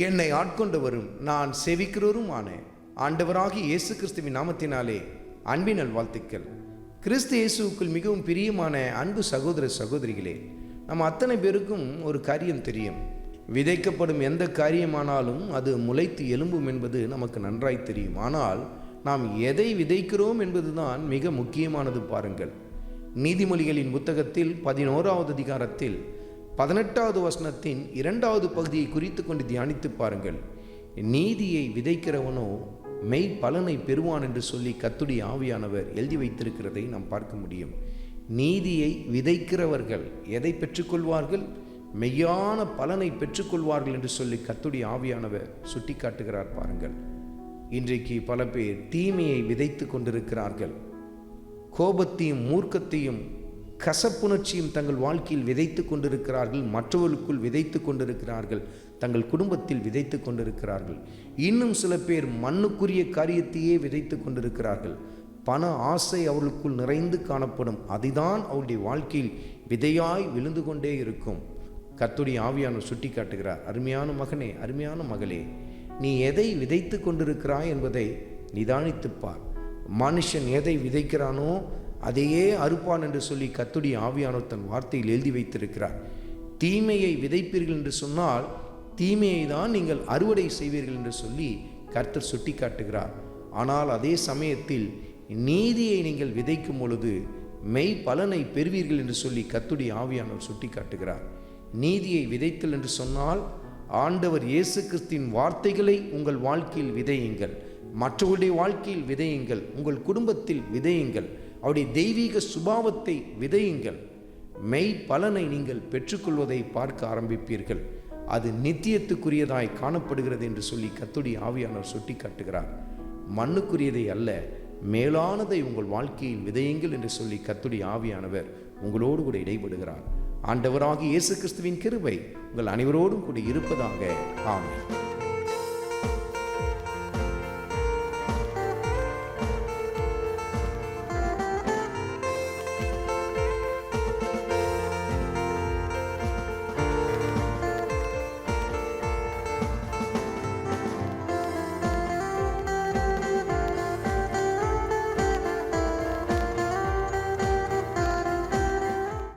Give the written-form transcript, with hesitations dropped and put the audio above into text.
என்னை ஆட்கொண்டவரும் நான் செவிக்கிறவருமான ஆண்டவராகிய இயேசு கிறிஸ்துவின் நாமத்தினாலே அன்பின் நல்வாழ்த்துக்கள். கிறிஸ்து இயேசுவுக்குள் மிகவும் பிரியமான அன்பு சகோதர சகோதரிகளே, நம்ம அத்தனை பேருக்கும் ஒரு காரியம் தெரியும். விதைக்கப்படும் எந்த காரியமானாலும் அது முளைத்து எழும்பும் என்பது நமக்கு நன்றாய் தெரியும். ஆனால் நாம் எதை விதைக்கிறோம் என்பதுதான் மிக முக்கியமானது. பாருங்கள், நீதிமொழிகளின் புத்தகத்தில் 11வது அதிகாரத்தில் 18வது வசனத்தின் 2வது பகுதியை குறித்து கொண்டு தியானித்து பாருங்கள். நீதியை விதைக்கிறவனோ மெய் பலனை பெறுவான் என்று சொல்லி கர்த்தருடைய ஆவியானவர் எழுதி வைத்திருக்கிறதை நாம் பார்க்க முடியும். நீதியை விதைக்கிறவர்கள் எதை பெற்றுக்கொள்வார்கள்? மெய்யான பலனை பெற்றுக்கொள்வார்கள் என்று சொல்லி கர்த்தருடைய ஆவியானவர் சுட்டி காட்டுகிறார். பாருங்கள், இன்றைக்கு பல பேர் தீமையை விதைத்து கொண்டிருக்கிறார்கள். கோபத்தையும் மூர்க்கத்தையும் கசப்புணர்ச்சியும் தங்கள் வாழ்க்கையில் விதைத்து கொண்டிருக்கிறார்கள். மற்றவர்களுக்குள் விதைத்து கொண்டிருக்கிறார்கள். தங்கள் குடும்பத்தில் விதைத்து கொண்டிருக்கிறார்கள். இன்னும் சில பேர் மண்ணுக்குரிய காரியத்தையே விதைத்து கொண்டிருக்கிறார்கள். பண ஆசை அவர்களுக்குள் நிறைந்து காணப்படும். அதுதான் அவருடைய வாழ்க்கையில் விதையாய் விழுந்து கொண்டே இருக்கும். கர்த்தருடைய ஆவியானவர் சுட்டி காட்டுகிறார், அருமையான மகனே, அருமையான மகளே, நீ எதை விதைத்து கொண்டிருக்கிறாய் என்பதை நிதானித்துப்பார். மனுஷன் எதை விதைக்கிறானோ அதையே அறுப்பான் என்று சொல்லி கர்த்தருடைய ஆவியானவர் தன் வார்த்தையில் எழுதி வைத்திருக்கிறார். தீமையை விதைப்பீர்கள் என்று சொன்னால் தீமையை தான் நீங்கள் அறுவடை செய்வீர்கள் என்று சொல்லி கர்த்தர் சுட்டி காட்டுகிறார். ஆனால் அதே சமயத்தில் நீதியை நீங்கள் விதைக்கும் பொழுது மெய் பலனை பெறுவீர்கள் என்று சொல்லி கர்த்தருடைய ஆவியானவர் சுட்டி காட்டுகிறார். நீதியை விதைத்தல் என்று சொன்னால் ஆண்டவர் இயேசு கிறிஸ்துவின் வார்த்தைகளை உங்கள் வாழ்க்கையில் விதையுங்கள், மற்றவருடைய வாழ்க்கையில் விதையுங்கள், உங்கள் குடும்பத்தில் விதையுங்கள், அவருடைய தெய்வீக சுபாவத்தை விதையுங்கள். மெய் பலனை நீங்கள் பெற்றுக்கொள்வதை பார்க்க ஆரம்பிப்பீர்கள். அது நித்தியத்துக்குரியதாய் காணப்படுகிறது என்று சொல்லி கர்த்தருடைய ஆவியானவர் சுட்டி காட்டுகிறார். மண்ணுக்குரியதை அல்ல, மேலானதை உங்கள் வாழ்க்கையில் விதையுங்கள் என்று சொல்லி கர்த்தருடைய ஆவியானவர் உங்களோடு கூட இடைபடுகிறார். ஆண்டவராகிய இயேசு கிறிஸ்துவின் கிருபை உங்கள் அனைவரோடும் கூட இருப்பதாக. ஆமென்.